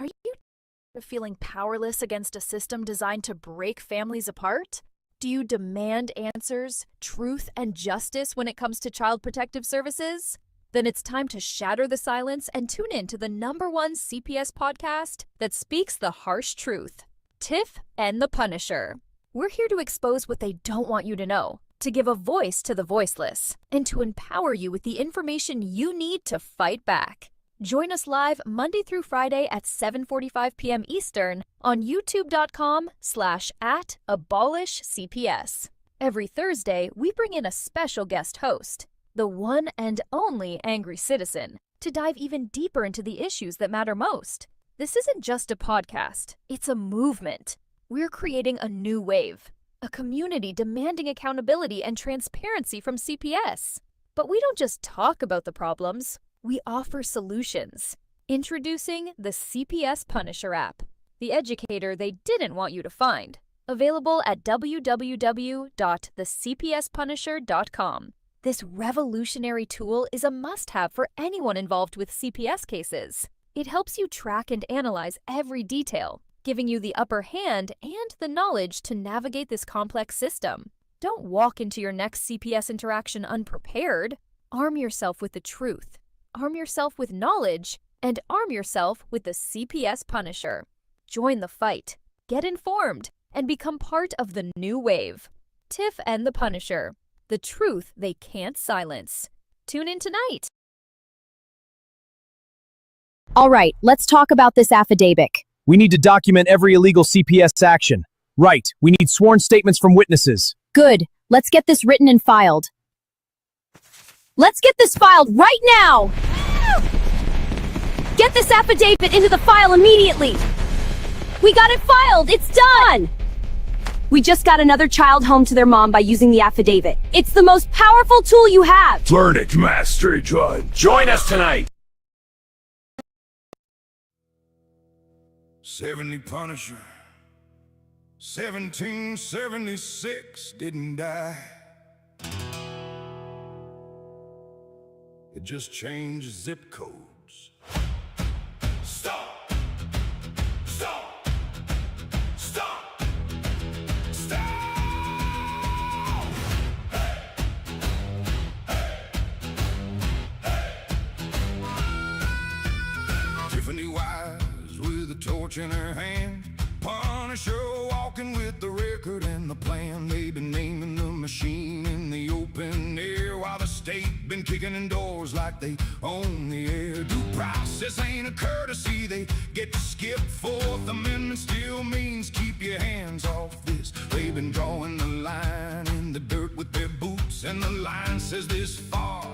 Are you feeling powerless against a system designed to break families apart? Do you demand answers, truth, and justice when it comes to child protective services? Then it's time to shatter the silence and tune in to the #1 CPS podcast that speaks the harsh truth. TIFF and the Punisher. We're here to expose what they don't want you to know, to give a voice to the voiceless, and to empower you with the information you need to fight back. Join us live Monday through Friday at 7:45 p.m. Eastern on youtube.com/@abolishcps. Every Thursday, we bring in a special guest host, the one and only Angry Citizen, to dive even deeper into the issues that matter most. This isn't just a podcast, it's a movement. We're creating a new wave, a community demanding accountability and transparency from CPS. But we don't just talk about the problems, we offer solutions. Introducing the CPS Punisher app, the educator they didn't want you to find. Available at www.thecpspunisher.com. This revolutionary tool is a must-have for anyone involved with CPS cases. It helps you track and analyze every detail, giving you the upper hand and the knowledge to navigate this complex system. Don't walk into your next CPS interaction unprepared. Arm yourself with the truth, arm yourself with knowledge, and arm yourself with the CPS Punisher. Join the fight, get informed, and become part of the new wave. TIFF and the Punisher. The truth they can't silence. Tune in tonight. All right, let's talk about this affidavit. We need to document every illegal CPS action. Right, we need sworn statements from witnesses. Good, let's get this written and filed. Let's get this filed right now! Get this affidavit into the file immediately! We got it filed, it's done! We just got another child home to their mom by using the affidavit. It's the most powerful tool you have! Learn it, Master Judge. Join us tonight! 70 Punisher, 1776 didn't die. It just changed zip codes. Stop! Stop! Stop! Stop! Hey! Hey! Hey! Tiffany Wise with a torch in her hand, Punisher walking with the record and the plan. They've been naming the machine in the open air while the state been kicking in doors like they own the air. Due process ain't a courtesy, they get to skip Fourth Amendment still means keep your hands off this. They've been drawing the line in the dirt with their boots, and the line says this far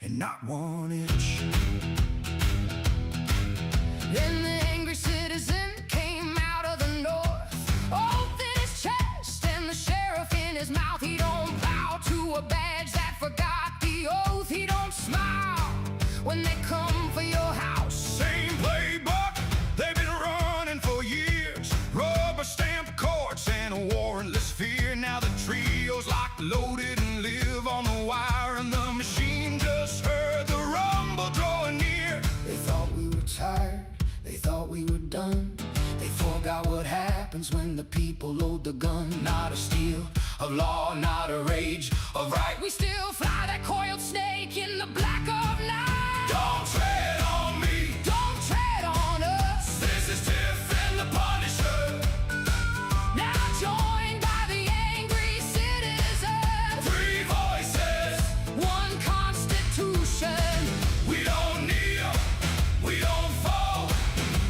and not 1 inch. Then the angry citizen came out of the north, oath in his chest and the sheriff in his mouth. He don't bow to a badge that forgot the oath. He don't smile when they come for your house. Same playbook they've been running for years. Rubber stamp courts and a warrantless fear. Now the trio's locked, loaded, and live on the wire, and the machine just heard the rumble drawing near. They thought we were tired, they thought we were done. They forgot what happens when the people load the gun. Not a steel of law, not a rage of right. We still fly that coiled snake in the black of night. Don't tread on me, Don't tread on us. this is Tiff and the Punisher. Now joined by the angry citizen. 3 voices, One constitution. we don't kneel, we don't fall,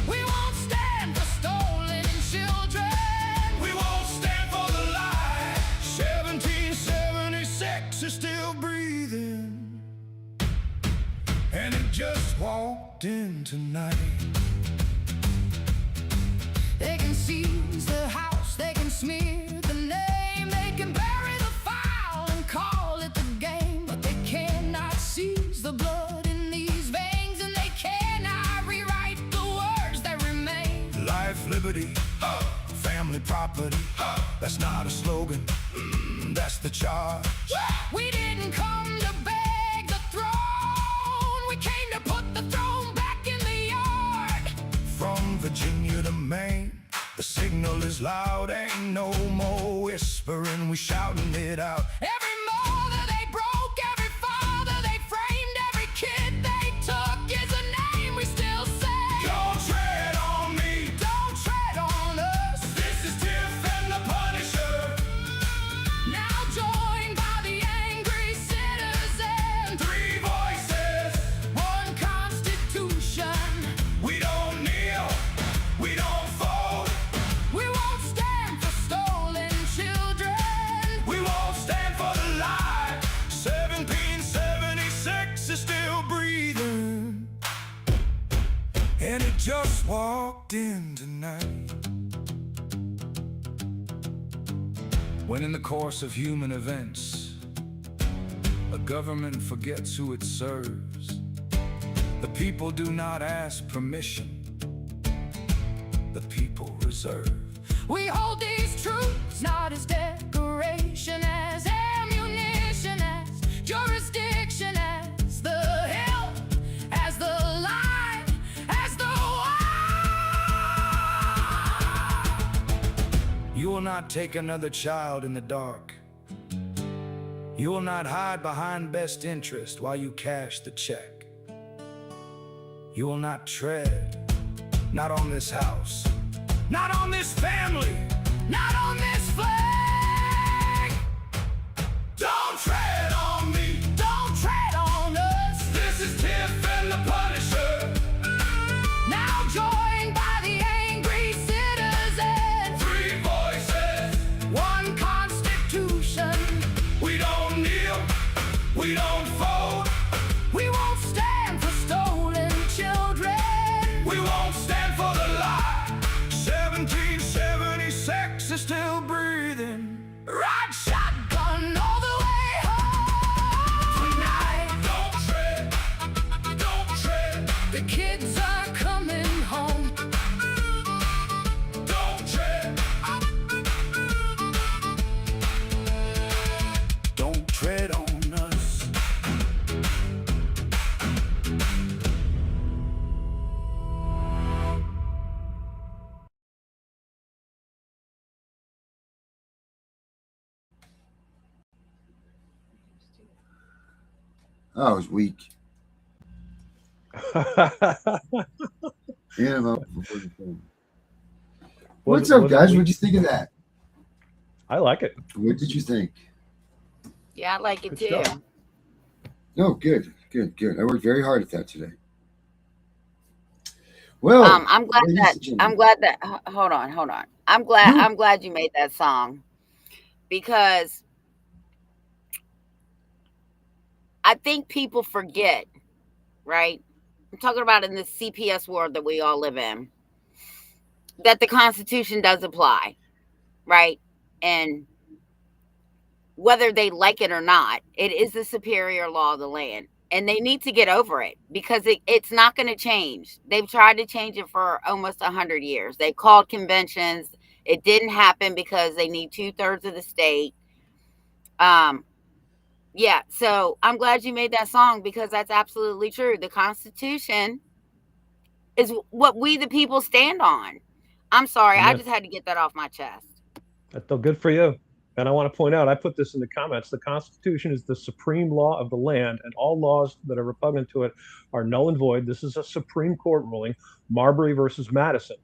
We won't stand for stolen children. we won't stand for the lie. 1776 is still breathing, and it just walked in tonight. They can seize the house, they can smear the name, they can bury the file and call it the game, but they cannot seize the blood in these veins, and they cannot rewrite the words that remain. Life, liberty, family property, that's not a slogan, that's the charge. We didn't come to beg the throne, we came to put the throne back in the yard. Virginia to Maine. The signal is loud, ain't no more whispering, we shouting it out. Every mother they broke, every father they framed, every kid they took is a name we still say. Don't tread on me, Don't tread on us. this is Tiff and the Punisher. Now joined by the angry citizen. 3 voices, One constitution. we don't kneel, we don't fold, We won't stand for stolen children. we won't stand for the lie. 1776 is still breathing, and it just walked in tonight. When in the course of human events, a government forgets who it serves, the people do not ask permission, the people reserve. We hold these truths not as decoration, as ammunition, as jurisdiction, as the hill, as the line, as the wall. You will not take another child in the dark. You will not hide behind best interest while you cash the check. You will not tread, not on this house, not on this family, Not on this flag. don't tread on me. Don't tread on us. This is Tiff and the Punisher. Now joined by the angry citizen. 3 voices, One constitution. we don't kneel, we don't fold, We won't stand for stolen children. we won't stand for the lie. 1776 is still breathing. Ride shotgun all the way home tonight. Don't tread, The kids are coming home. don't tread. Don't tread on us. Oh, it was weak. Yeah, what's up, guys? What'd you think of that? I like it. What did you think? Yeah, I like it Good too. stuff. No, good. I worked very hard at that today. Well, I'm glad ladies that and gentlemen, hold on. I'm glad you made that song, because I think people forget, right? I'm talking about in this CPS world that we all live in, that the Constitution does apply, right? And whether they like it or not, it is the superior law of the land. And they need to get over it, because it's not going to change. They've tried to change it for almost 100 years. They called conventions. It didn't happen because they need 2/3 of the state. Yeah, so I'm glad you made that song, because that's absolutely true. The Constitution is what we the people stand on. I'm sorry, I Yeah. just had to get that off my chest. That's still good for you. And I want to point out, I put this in the comments, the Constitution is the supreme law of the land, and all laws that are repugnant to it are null and void. This is a Supreme Court ruling, Marbury versus Madison.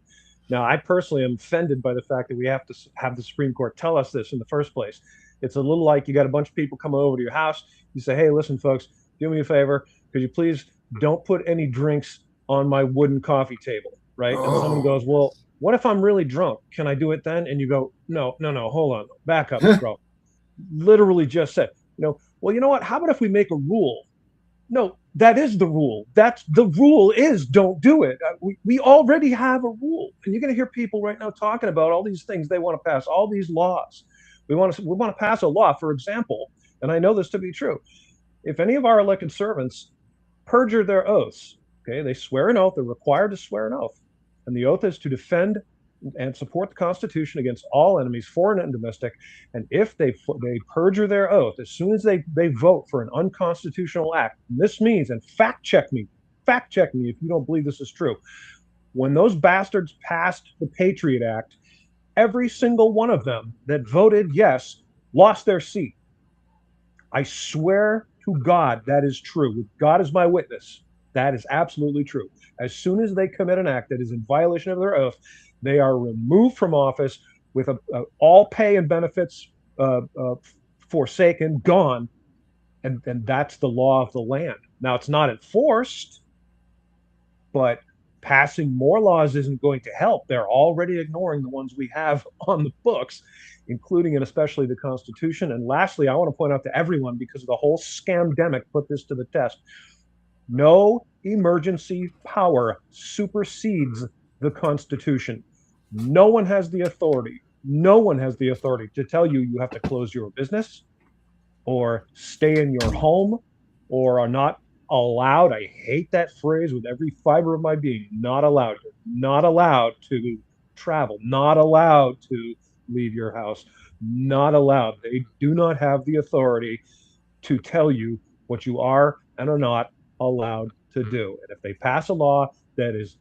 Now, I personally am offended by the fact that we have to have the Supreme Court tell us this in the first place. It's a little like you got a bunch of people coming over to your house. You say, hey, listen, folks, do me a favor. Could you please don't put any drinks on my wooden coffee table, right? And someone goes, well, what if I'm really drunk? Can I do it then? And you go, no, hold on. Back up, bro. Literally just said, well, you know what? How about if we make a rule? No, that is the rule. That's the rule is don't do it. We already have a rule. And you're going to hear people right now talking about all these things they want to pass, all these laws. We want to pass a law, for example, and I know this to be true. If any of our elected servants perjure their oaths, okay, they swear an oath, they're required to swear an oath. And the oath is to defend and support the Constitution against all enemies, foreign and domestic. And if they perjure their oath, as soon as they vote for an unconstitutional act, and this means, and fact check me if you don't believe this is true, When those bastards passed the Patriot Act, every single one of them that voted yes lost their seat. I swear to God that is true. God is my witness. That is absolutely true. As soon as they commit an act that is in violation of their oath, they are removed from office with all pay and benefits forsaken, gone, and that's the law of the land. Now, it's not enforced, but passing more laws isn't going to help. They're already ignoring the ones we have on the books, including and especially the Constitution. And lastly, I want to point out to everyone, because of the whole scamdemic put this to the test, no emergency power supersedes the Constitution. No one has the authority. No one has the authority to tell you you have to close your business or stay in your home or are not allowed. I hate that phrase with every fiber of my being. Not allowed. Not allowed to travel. Not allowed to leave your house. Not allowed. They do not have the authority to tell you what you are and are not allowed to do. And if they pass a law that is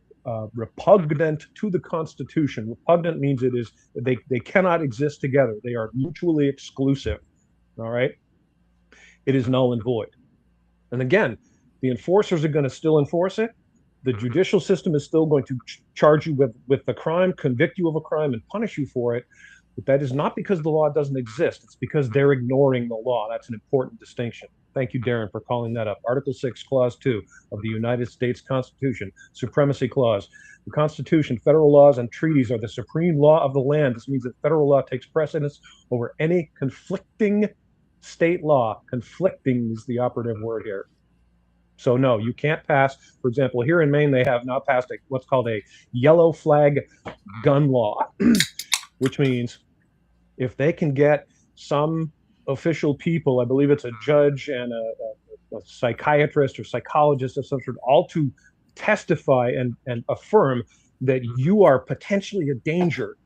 repugnant to the Constitution, repugnant means it is they cannot exist together. They are mutually exclusive. All right, it is null and void. And again, the enforcers are going to still enforce it. The judicial system is still going to charge you with the crime, convict you of a crime, and punish you for it. But that is not because the law doesn't exist. It's because they're ignoring the law. That's an important distinction. Thank you, Darren, for calling that up. Article 6, Clause 2 of the United States Constitution, Supremacy Clause. The Constitution, federal laws, and treaties are the supreme law of the land. This means that federal law takes precedence over any conflicting state law. Conflicting is the operative word here. So no, you can't pass. For example, here in Maine, they have now passed what's called a yellow flag gun law, which means if they can get some official people, I believe it's a judge and a psychiatrist or psychologist of some sort, all to testify and affirm that you are potentially a danger,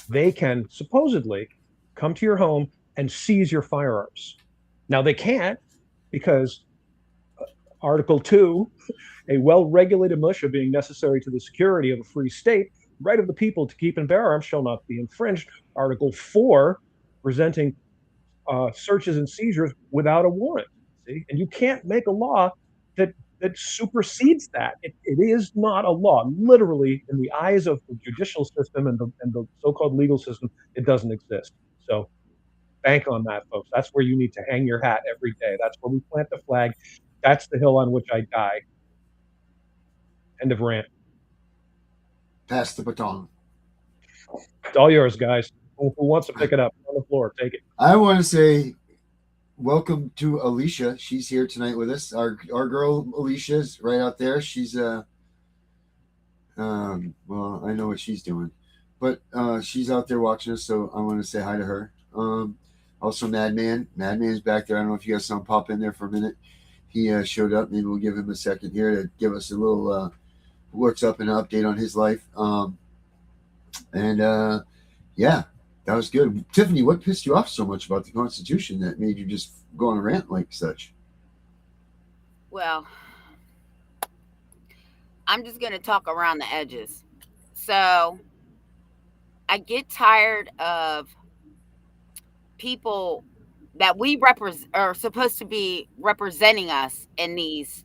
they can supposedly come to your home and seize your firearms. Now, they can't, because Article 2, a well-regulated militia being necessary to the security of a free state, right of the people to keep and bear arms shall not be infringed. Article 4, presenting searches and seizures without a warrant. See? And you can't make a law that supersedes that. It is not a law. Literally, in the eyes of the judicial system and the so-called legal system, it doesn't exist. So bank on that, folks. That's where you need to hang your hat every day. That's where we plant the flag. That's the hill on which I die. End of rant. Pass the baton. It's all yours, guys. Who wants to pick it up? On the floor, take it. I want to say welcome to Alicia. She's here tonight with us. Our girl Alicia's right out there. She's well, I know what she's doing, but she's out there watching us, so I want to say hi to her. Also, Madman. Madman's back there. I don't know if you guys saw him pop in there for a minute. He showed up. Maybe we'll give him a second here to give us a little what's up and an update on his life. Yeah, that was good. Tiffany, what pissed you off so much about the Constitution that made you just go on a rant like such? Well, I'm just going to talk around the edges. So I get tired of people that we are supposed to be representing us in these,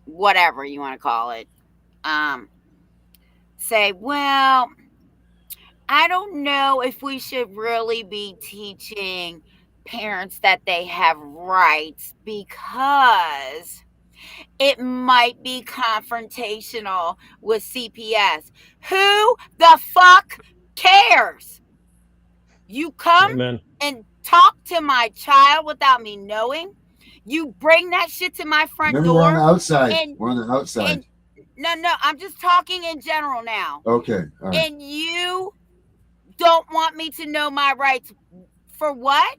whatever you want to call it, say, well, I don't know if we should really be teaching parents that they have rights because it might be confrontational with CPS. Who the fuck cares? You come Amen. and talk to my child without me knowing. You bring that shit to my front Remember, door. we're on the outside. And, we're on the outside. No, I'm just talking in general now. Okay. All right. And you don't want me to know my rights. For what?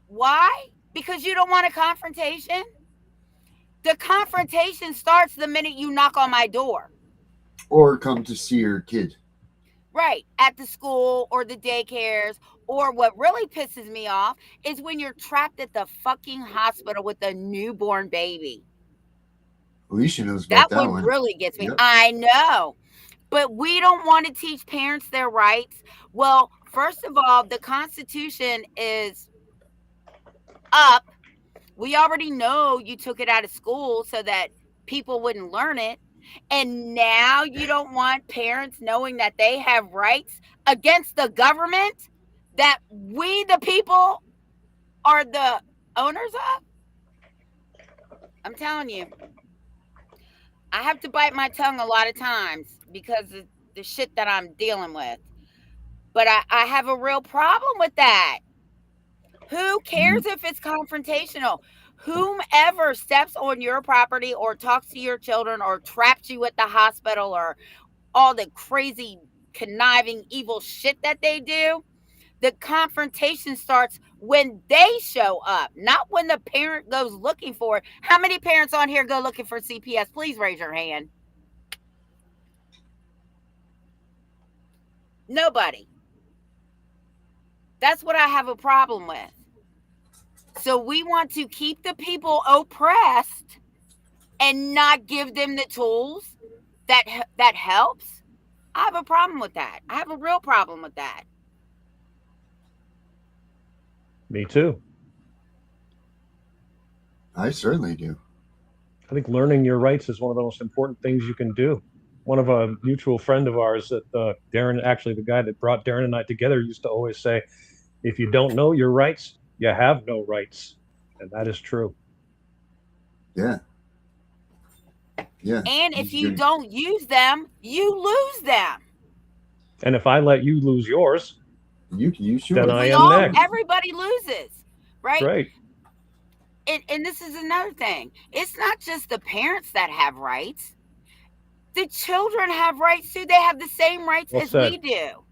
Why? Because you don't want a confrontation? The confrontation starts the minute you knock on my door. Or come to see your kid. Right. At the school or the daycares. Or what really pisses me off is when you're trapped at the fucking hospital with a newborn baby. Alicia knows about that one one. really gets me. Yep. I know. But we don't want to teach parents their rights. Well, first of all, the Constitution is up. We already know you took it out of school so that people wouldn't learn it. And now you don't want parents knowing that they have rights against the government that we, the people, are the owners of? I'm telling you, I have to bite my tongue a lot of times because of the shit that I'm dealing with. But I have a real problem with that. Who cares if it's confrontational? Whomever steps on your property or talks to your children or traps you at the hospital or all the crazy, conniving, evil shit that they do, the confrontation starts when they show up, not when the parent goes looking for it. How many parents on here go looking for CPS? Please raise your hand. Nobody. That's what I have a problem with. So we want to keep the people oppressed and not give them the tools that helps. I have a problem with that. I have a real problem with that. Me too. I certainly do. I think learning your rights is one of the most important things you can do. One of a mutual friend of ours that Darren, actually the guy that brought Darren and I together, used to always say, if you don't know your rights, you have no rights. And that is true. Yeah. Yeah. And if you don't use them, you lose them. And if I let you lose yours, you can use yours. Then I am next. Everybody loses, right? Right. And this is another thing. It's not just the parents that have rights. The children have rights too. They have the same rights as we do,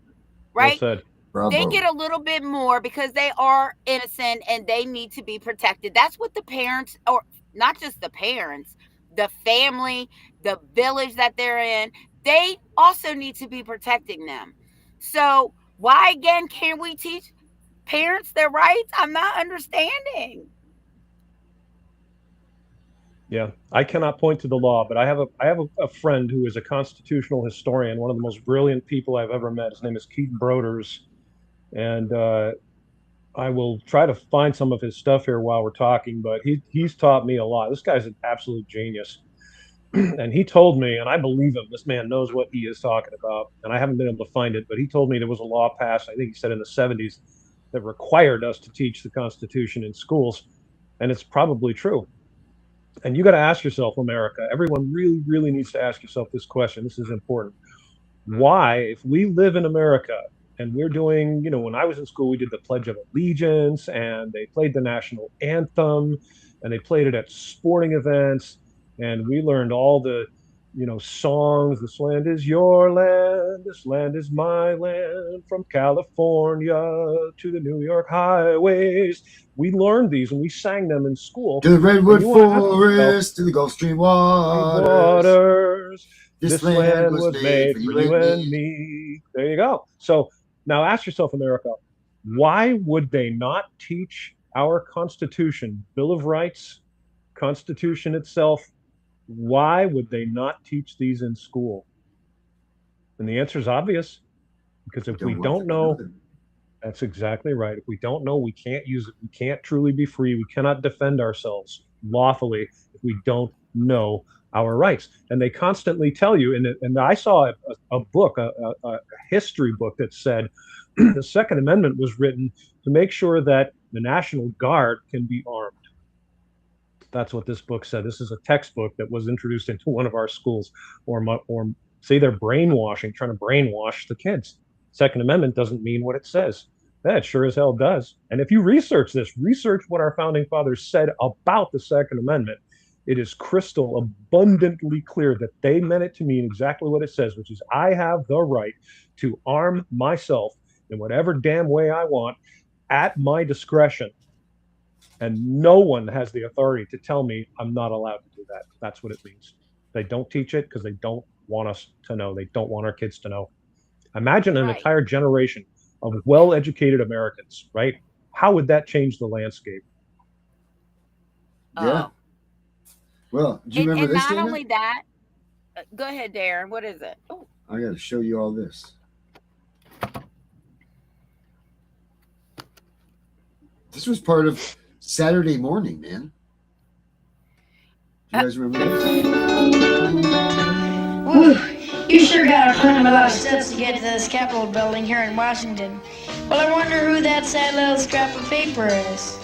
right? Well said. Bravo. They get a little bit more because they are innocent and they need to be protected. That's what the parents, or not just the parents, the family, the village that they're in, they also need to be protecting them. So why again can't we teach parents their rights? I'm not understanding. Yeah, I cannot point to the law, but I have a friend who is a constitutional historian, one of the most brilliant people I've ever met. His name is Keaton Broders, and I will try to find some of his stuff here while we're talking. But he's taught me a lot. This guy's an absolute genius, and he told me, and I believe him. This man knows what he is talking about, and I haven't been able to find it. But he told me there was a law passed, I think he said in the 70s, that required us to teach the Constitution in schools, and it's probably true. And you got to ask yourself, America, everyone really, really needs to ask yourself this question. This is important. Why, if we live in America and we're doing, when I was in school, we did the Pledge of Allegiance and they played the national anthem and they played it at sporting events and we learned all the, songs. This land is your land. This land is my land. From California to the New York highways. We learned these and we sang them in school. To the Redwood Forest, to the Gulf Stream waters. This land was made for you and me. There you go. So now ask yourself, America, why would they not teach our Constitution, Bill of Rights, Constitution itself? Why would they not teach these in school? And the answer is obvious, because if we don't know, that's exactly right. If we don't know, we can't use it. We can't truly be free. We cannot defend ourselves lawfully if we don't know our rights. And they constantly tell you, and I saw a book, a history book that said the Second Amendment was written to make sure that the National Guard can be armed. That's what this book said. This is a textbook that was introduced into one of our schools, or say they're brainwashing, trying to brainwash the kids. Second Amendment doesn't mean what it says. That sure as hell does. And if you research what our founding fathers said about the Second Amendment, it is crystal abundantly clear that they meant it to mean exactly what it says, which is I have the right to arm myself in whatever damn way I want at my discretion. And no one has the authority to tell me I'm not allowed to do that. That's what it means. They don't teach it because they don't want us to know. They don't want our kids to know. Imagine an entire generation of well-educated Americans, right? How would that change the landscape? Yeah. Well, do you remember and this, not Dana? only that, go ahead, Darren. What is it? Oh, I got to show you all this. This was part of Saturday morning, man. Do you guys remember this? Ooh, you sure gotta climb a lot of steps to get to this Capitol building here in Washington. Well, I wonder who that sad little scrap of paper is.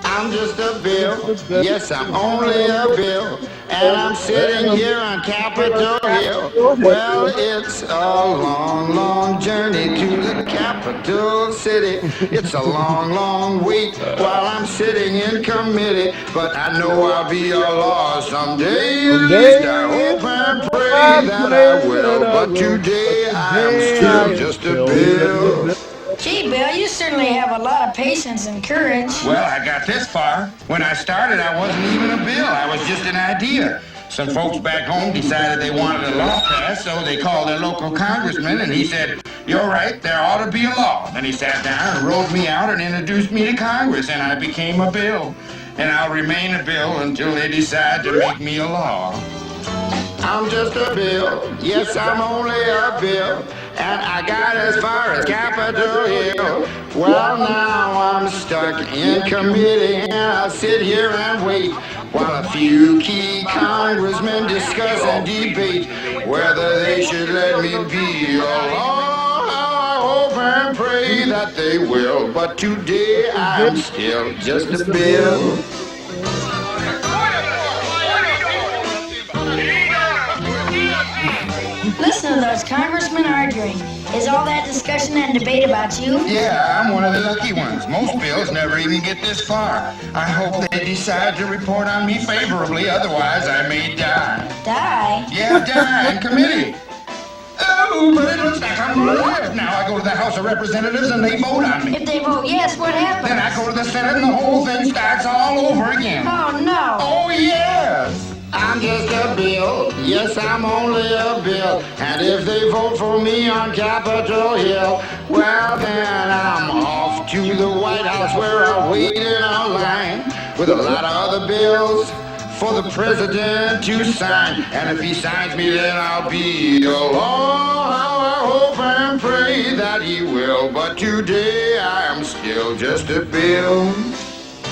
I'm just a bill. Yes, I'm only a bill. And I'm sitting here on Capitol Hill. Well, it's a long, long journey to the capital city. It's a long, long wait while I'm sitting in committee. But I know I'll be a law someday. At least I hope and pray that I will. But today I am still just a bill. Gee, Bill, you certainly have a lot of patience and courage. Well, I got this far. When I started, I wasn't even a bill. I was just an idea. Some folks back home decided they wanted a law passed, so they called their local congressman, and he said, "You're right, there ought to be a law." Then he sat down and wrote me out and introduced me to Congress, and I became a bill. And I'll remain a bill until they decide to make me a law. I'm just a bill. Yes, I'm only a bill. And I got as far as Capitol Hill. Well, now I'm stuck in committee, and I'll sit here and wait while a few key congressmen discuss and debate whether they should let me be a law. I hope and pray that they will. But today I'm still just a bill. Listen to those congressmen arguing. Is all that discussion and debate about you? Yeah, I'm one of the lucky ones. Most bills never even get this far. I hope they decide to report on me favorably, otherwise I may die. Die? Yeah, die in committee. Oh, but it looks like I'm alive now. I go to the House of Representatives and they vote on me. If they vote yes, what happens? Then I go to the Senate and the whole thing starts all over again. Oh, no. Oh, yes! I'm just a bill. Yes, I'm only a bill. And if they vote for me on Capitol Hill, well, then I'm off to the White House where I'll wait in a line with a lot of other bills for the president to sign. And if he signs me, then I'll be a law. I hope and pray that he will. But today I am still just a bill.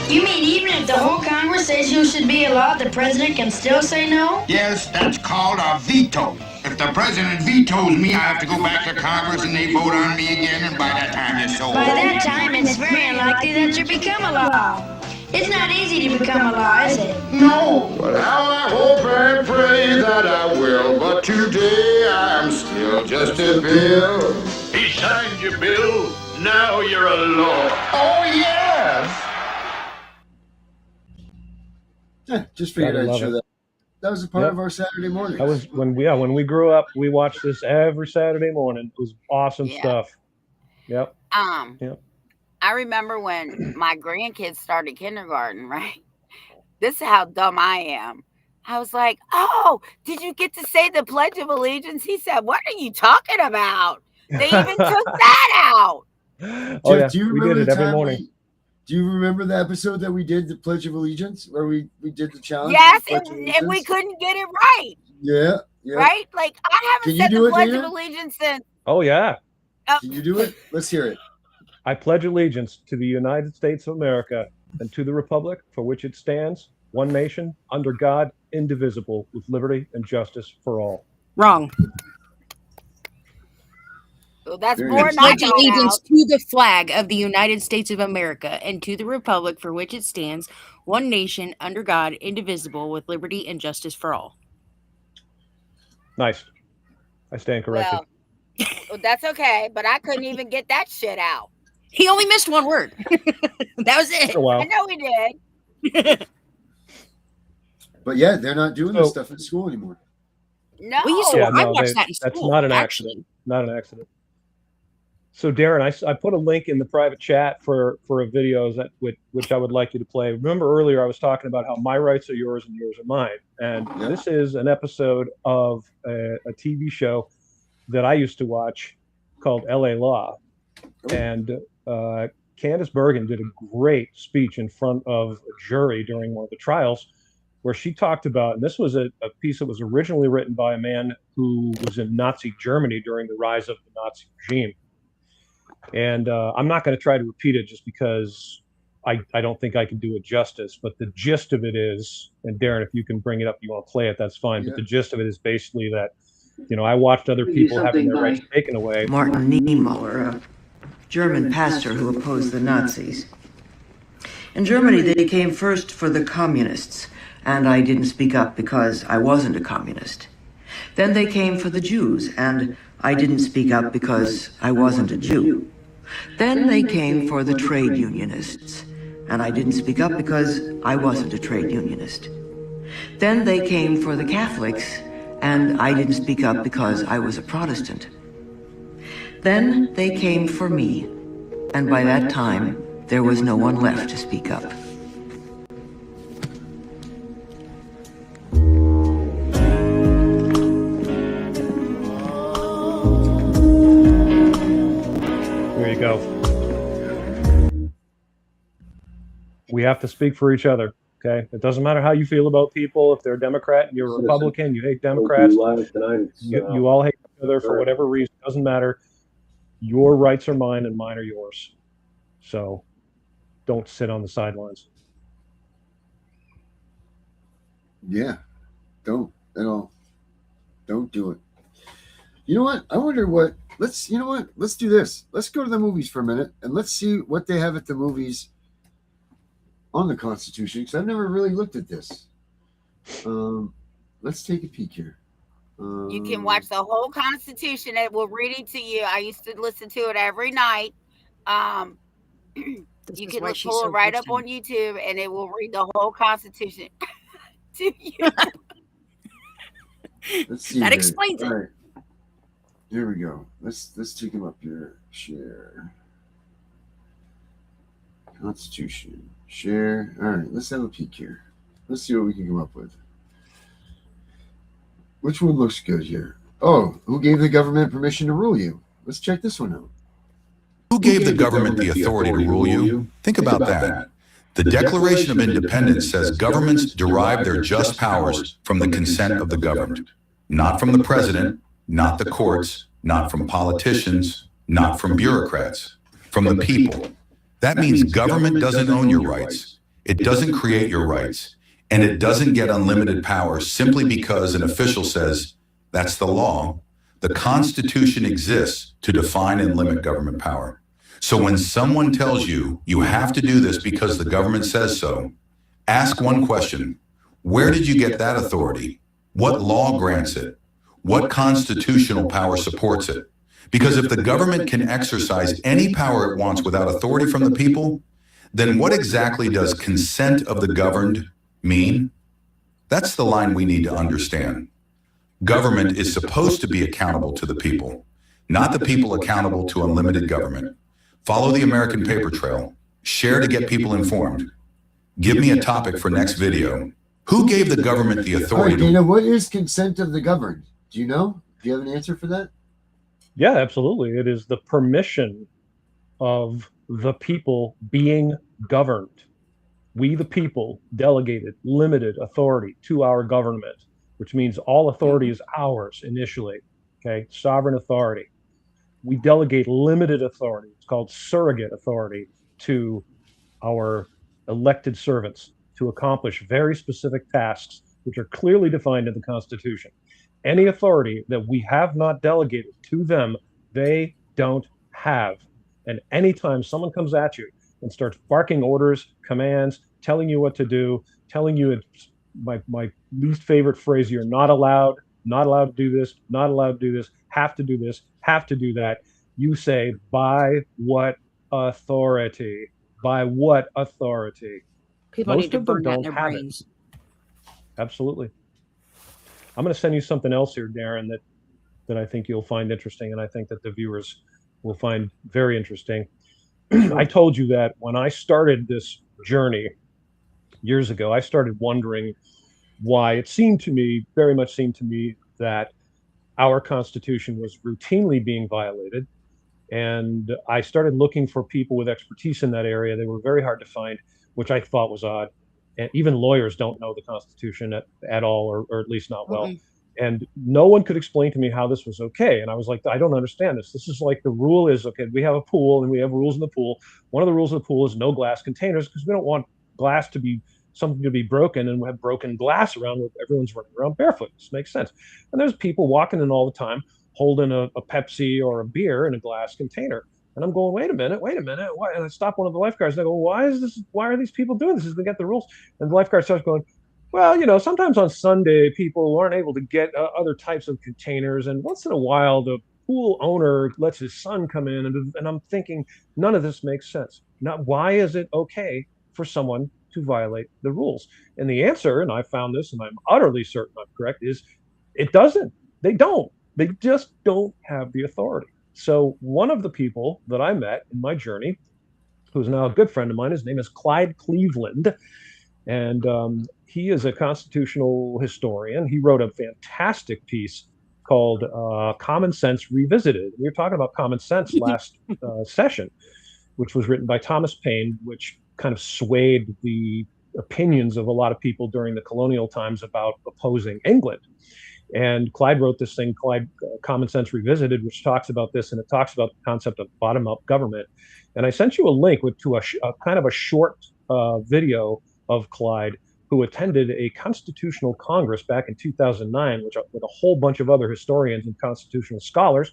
You mean even if the whole Congress says you should be a law, the president can still say no? Yes, that's called a veto. If the president vetoes me, I have to go back to Congress and they vote on me again, and by that time it's so. By that time, it's very unlikely that you become a law. It's not easy to become a law, is it? No, but how I hope and pray that I will. But today I'm still just a bill. He signed your bill. Now you're a law. Oh, yes! Yeah, just figured Gotta I'd love show it. that. That was a part Yep. of our Saturday morning. That was when we grew up. We watched this every Saturday morning. It was awesome Yeah. stuff. Yep. Yep. I remember when my grandkids started kindergarten, right? This is how dumb I am. I was like, "Oh, did you get to say the Pledge of Allegiance?" He said, "What are you talking about? They even took that out." Oh yeah, do you we remember did it the every time morning. do you remember the episode that we did, the Pledge of Allegiance, where we did the challenge? Yes, the Pledge of and we Allegiance? couldn't get it right, Yeah, yeah. right? Like I Can haven't you said do the it, Pledge Dana? of Allegiance since. Oh yeah. Can you do it? Let's hear it. I pledge allegiance to the United States of America and to the republic for which it stands, one nation, under God, indivisible, with liberty and justice for all. Wrong. Well, that's Very more nice. than I Pledge know allegiance now. to the flag of the United States of America and to the republic for which it stands, one nation, under God, indivisible, with liberty and justice for all. Nice. I stand corrected. Well, that's okay, but I couldn't even get that shit out. He only missed one word. That was it. Oh, wow. I know he did. But yeah, they're not doing this So- stuff in school anymore. No. We used to. Yeah, I no, watched that in that's school. not an actually. accident. Not an accident. So Darren, I put a link in the private chat for a video that which I would like you to play. Remember earlier I was talking about how my rights are yours and yours are mine, and Yeah. this is an episode of a TV show that I used to watch called L.A. Law, and Candace Bergen did a great speech in front of a jury during one of the trials, where she talked about, and this was a piece that was originally written by a man who was in Nazi Germany during the rise of the Nazi regime. And I'm not going to try to repeat it just because I don't think I can do it justice. But the gist of it is, and Darren, if you can bring it up, you want to play it, that's fine. Yeah. But the gist of it is basically that, I watched other people having their rights taken away. Martin Niemöller, a German pastor who opposed the Nazis. In Germany, they came first for the communists, and I didn't speak up because I wasn't a communist. Then they came for the Jews, and I didn't speak up because I wasn't a Jew. Then they came for the trade unionists, and I didn't speak up because I wasn't a trade unionist. Then they came for the Catholics, and I didn't speak up because I was a Protestant. Then they came for me, and by that time, there was no one left to speak up. There you go. We have to speak for each other. Okay, it doesn't matter how you feel about people. If they're a Democrat and you're a Republican, you hate Democrats. You all hate each other for whatever reason. It doesn't matter. Your rights are mine and mine are yours. So don't sit on the sidelines. Yeah, don't at all. Don't do it. You know what? I wonder what. Let's do this. Let's go to the movies for a minute and let's see what they have at the movies on the Constitution, because I've never really looked at this. Let's take a peek here. You can watch the whole Constitution. It will read it to you. I used to listen to it every night. You can pull it right up on YouTube, and it will read the whole Constitution to you. Let's see. That here. explains it. All right. Here we go. Let's take him up here. Share. Constitution. Share. All right. Let's have a peek here. Let's see what we can come up with. Which one looks good here? Oh, who gave the government permission to rule you? Let's check this one out. Who gave the government the authority to rule you? Think about that. The Declaration of Independence says governments derive their just powers from the consent of the governed, not from the president, not the courts, not from politicians, not from bureaucrats, from the people. That means government doesn't own your rights. It doesn't create your rights. And it doesn't get unlimited power simply because an official says, that's the law. The Constitution exists to define and limit government power. So when someone tells you, you have to do this because the government says so, ask one question. Where did you get that authority? What law grants it? What constitutional power supports it? Because if the government can exercise any power it wants without authority from the people, then what exactly does consent of the governed mean? That's the line we need to understand. Government is supposed to be accountable to the people, not the people accountable to unlimited government. Follow the American paper trail. Share to get people informed. Give me a topic for next video. Who gave the government the authority to... Dana, what is consent of the governed? Do you know? Do you have an answer for that? Yeah, absolutely. It is the permission of the people being governed. We, the people, delegated limited authority to our government, which means all authority is ours initially. Okay, sovereign authority. We delegate limited authority. It's called surrogate authority to our elected servants to accomplish very specific tasks, which are clearly defined in the Constitution. Any authority that we have not delegated to them, they don't have. And anytime someone comes at you and starts barking orders, commands, telling you what to do, telling you, it's my least favorite phrase, you're not allowed to do this, not allowed to do this, have to do this, have to do that. You say, by what authority? By what authority? People Most need to of them burn that in don't their have brains. Absolutely. I'm going to send you something else here, Darren, that I think you'll find interesting, and I think that the viewers will find very interesting. I told you that when I started this journey years ago, I started wondering why it seemed to me, very much seemed to me, that our Constitution was routinely being violated. And I started looking for people with expertise in that area. They were very hard to find, which I thought was odd. and even lawyers don't know the Constitution at all, or at least not well. And no one could explain to me how this was okay. And I was like, I don't understand this. This is like, the rule is, okay, we have a pool and we have rules in the pool. One of the rules of the pool is no glass containers, because we don't want glass to be something to be broken, and we have broken glass around where everyone's running around barefoot. This makes sense. And there's people walking in all the time holding a Pepsi or a beer in a glass container. And I'm going, wait a minute. Why? And I stop one of the lifeguards and I go, why are these people doing this? Is they get the rules? And the lifeguard starts going, well, sometimes on Sunday, people aren't able to get other types of containers. And once in a while, the pool owner lets his son come in. And I'm thinking, none of this makes sense. Why is it okay for someone to violate the rules? And the answer, and I found this, and I'm utterly certain I'm correct, is it doesn't. They don't. They just don't have the authority. So one of the people that I met in my journey, who's now a good friend of mine, his name is Clyde Cleveland. And he is a constitutional historian. He wrote a fantastic piece called Common Sense Revisited. We were talking about common sense last session, which was written by Thomas Paine, which kind of swayed the opinions of a lot of people during the colonial times about opposing England. And Clyde wrote this thing, Common Sense Revisited, which talks about this, and it talks about the concept of bottom-up government. And I sent you a link to a kind of a short video of Clyde, who attended a constitutional congress back in 2009, with a whole bunch of other historians and constitutional scholars.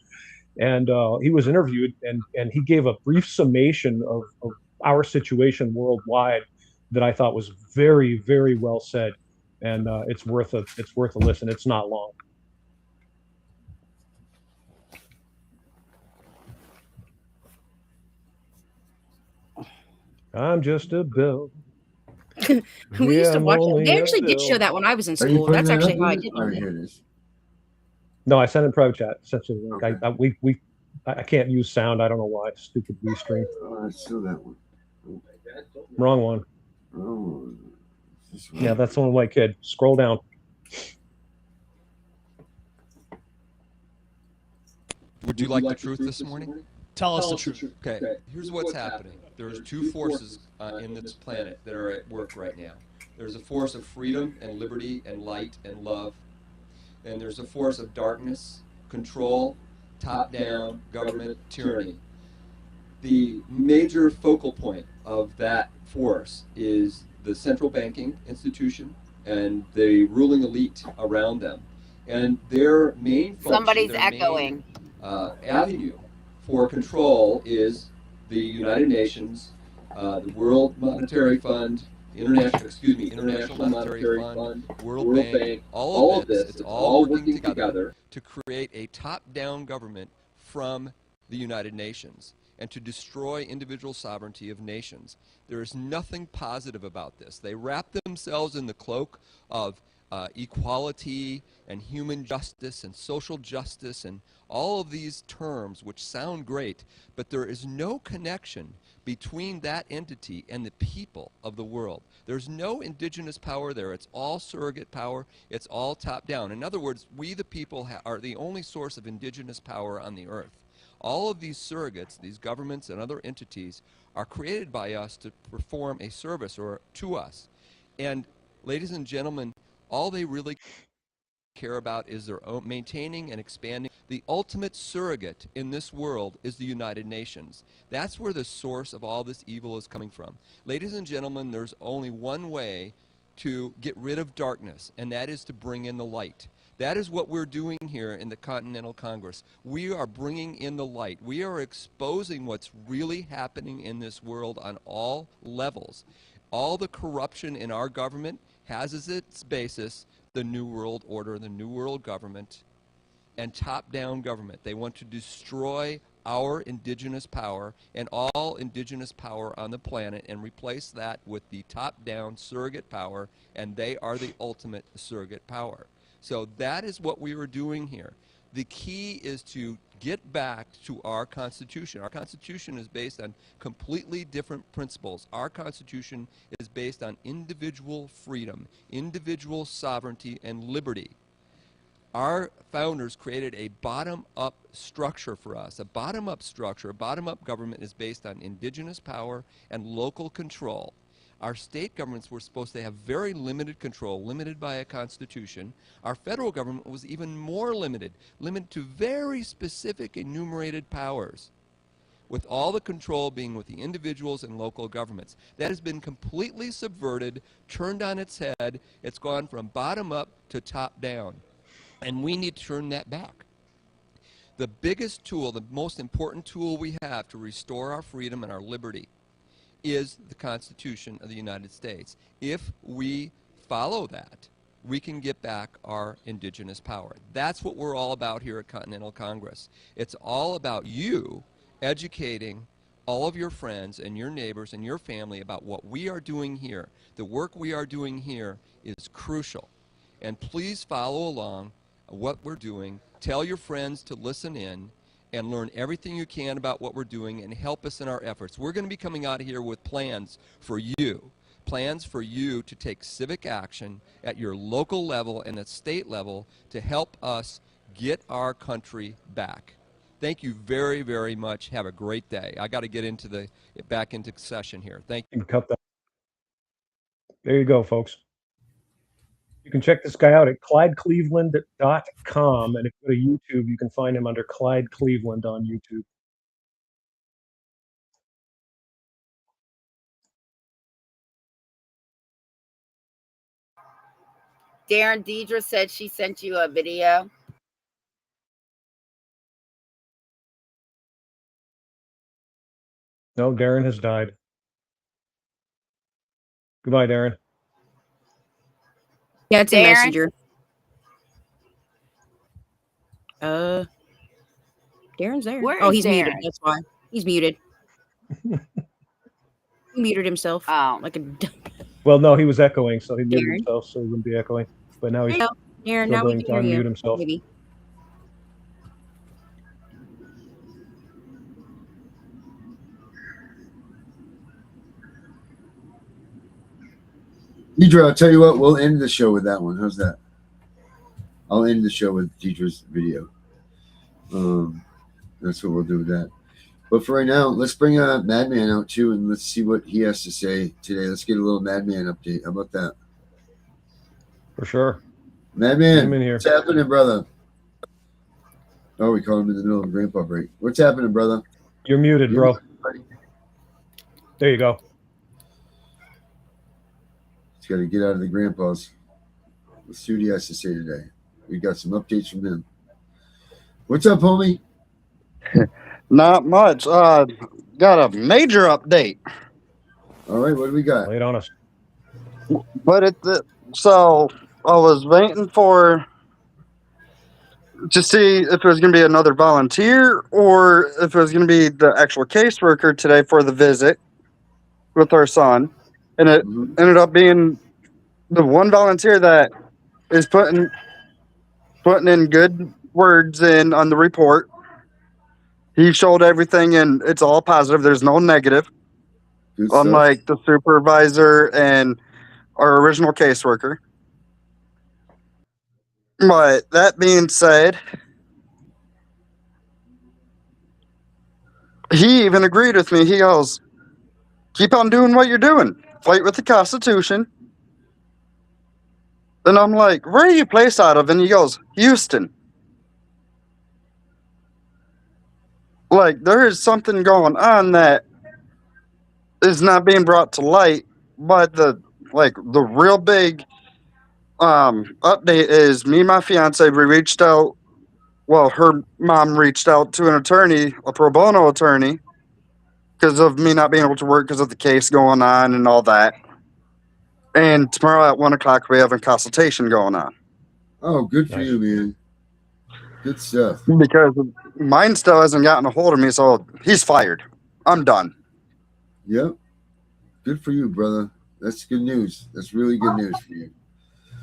And he was interviewed, and he gave a brief summation of our situation worldwide that I thought was very, very well said. And it's worth a listen. It's not long. I'm just a bill. We used to watch that. They actually did show that when I was in school. That's actually how I did it. No, I sent it in private chat. I can't use sound. I don't know why. Stupid Restream. Oh, I saw that one. Wrong one. Oh. Yeah, that's the one white kid. Scroll down. Would you like the truth this morning? Tell us the truth. Okay, here's what's happening. There's two forces in this planet that are at work right now. There's a force of freedom and liberty and light and love. And there's a force of darkness, control, top-down government tyranny. The major focal point of that force is the central banking institution and the ruling elite around them. And their main function, Somebody's echoing. Avenue for control is the United Nations, the World Monetary Fund, International Monetary Fund, World Bank, all of this, it's all working together to create a top-down government from the United Nations and to destroy individual sovereignty of nations. There is nothing positive about this. They wrap themselves in the cloak of equality and human justice and social justice and all of these terms which sound great, but there is no connection between that entity and the people of the world. There's no indigenous power there. It's all surrogate power. It's all top-down. In other words, we the people are the only source of indigenous power on the earth. All of these surrogates, these governments and other entities, are created by us to perform a service or to us. And ladies and gentlemen, all they really care about is their own maintaining and expanding. The ultimate surrogate in this world is the United Nations. That's where the source of all this evil is coming from. Ladies and gentlemen, there's only one way to get rid of darkness, and that is to bring in the light. That is what we're doing here in the Continental Congress. We are bringing in the light. We are exposing what's really happening in this world on all levels. All the corruption in our government has as its basis the New World Order, the New World Government, and top-down government. They want to destroy our indigenous power and all indigenous power on the planet and replace that with the top-down surrogate power, and they are the ultimate surrogate power. So that is what we were doing here. The key is to get back to our Constitution. Our Constitution is based on completely different principles. Our Constitution is based on individual freedom, individual sovereignty, and liberty. Our founders created a bottom-up structure for us. A bottom-up structure, a bottom-up government is based on indigenous power and local control. Our state governments were supposed to have very limited control, limited by a constitution. Our federal government was even more limited, limited to very specific enumerated powers, with all the control being with the individuals and local governments. That has been completely subverted, turned on its head. It's gone from bottom up to top down. And we need to turn that back. The biggest tool, the most important tool we have to restore our freedom and our liberty is the Constitution of the United States. If we follow that, we can get back our indigenous power. That's what we're all about here at Continental Congress. It's all about you educating all of your friends and your neighbors and your family about what we are doing here. The work we are doing here is crucial. And please follow along what we're doing. Tell your friends to listen in and learn everything you can about what we're doing and help us in our efforts. We're going to be coming out here with plans for you to take civic action at your local level and at state level to help us get our country back. Thank you very, very much. Have a great day. I got to get into back into session here. Thank you. You can cut that. There you go, folks. You can check this guy out at ClydeCleveland.com, and if you go to YouTube, you can find him under Clyde Cleveland on YouTube. Darren, Deidre said she sent you a video. No, Darren has died. Goodbye, Darren. Yeah, it's a Darren? messenger. Darren's there. Where is he's muted. Darren? That's why. He's muted. He muted himself. Oh. Like a dumb. Well, no, he was echoing, so he muted Darren? himself, so he wouldn't be echoing. But now he's Darren, now we struggling can to hear you. unmute himself. Maybe. Deidre, I'll tell you what, we'll end the show with that one. How's that? I'll end the show with Deidre's video. That's what we'll do with that. But for right now, let's bring Madman out too, and let's see what he has to say today. Let's get a little Madman update. How about that? For sure. Madman, here. what's happening, brother? Oh, we caught him in the middle of a grandpa break. What's happening, brother? You're muted, bro. There you go. He's got to get out of the grandpa's. Let's see what he has to say today. We got some updates from him. What's up, homie? Not much. Got a major update. All right, what do we got? Lay it on us. But so I was waiting to see if it was going to be another volunteer or if it was going to be the actual caseworker today for the visit with our son. And it ended up being the one volunteer that is putting in good words in on the report. He showed everything, and it's all positive. There's no negative. Unlike the supervisor and our original caseworker. But that being said, he even agreed with me. He goes, keep on doing what you're doing. Fight with the Constitution. And I'm like, where are you placed out of? And he goes, Houston. Like, there is something going on that is not being brought to light. But the real big update is me and my fiance, we reached out. Well, her mom reached out to an attorney, a pro bono attorney, because of me not being able to work because of the case going on and all that. And tomorrow at 1 o'clock, we have a consultation going on. Oh, good for you, man. Good stuff. Because mine still hasn't gotten a hold of me, so he's fired. I'm done. Yep. Good for you, brother. That's good news. That's really good news for you.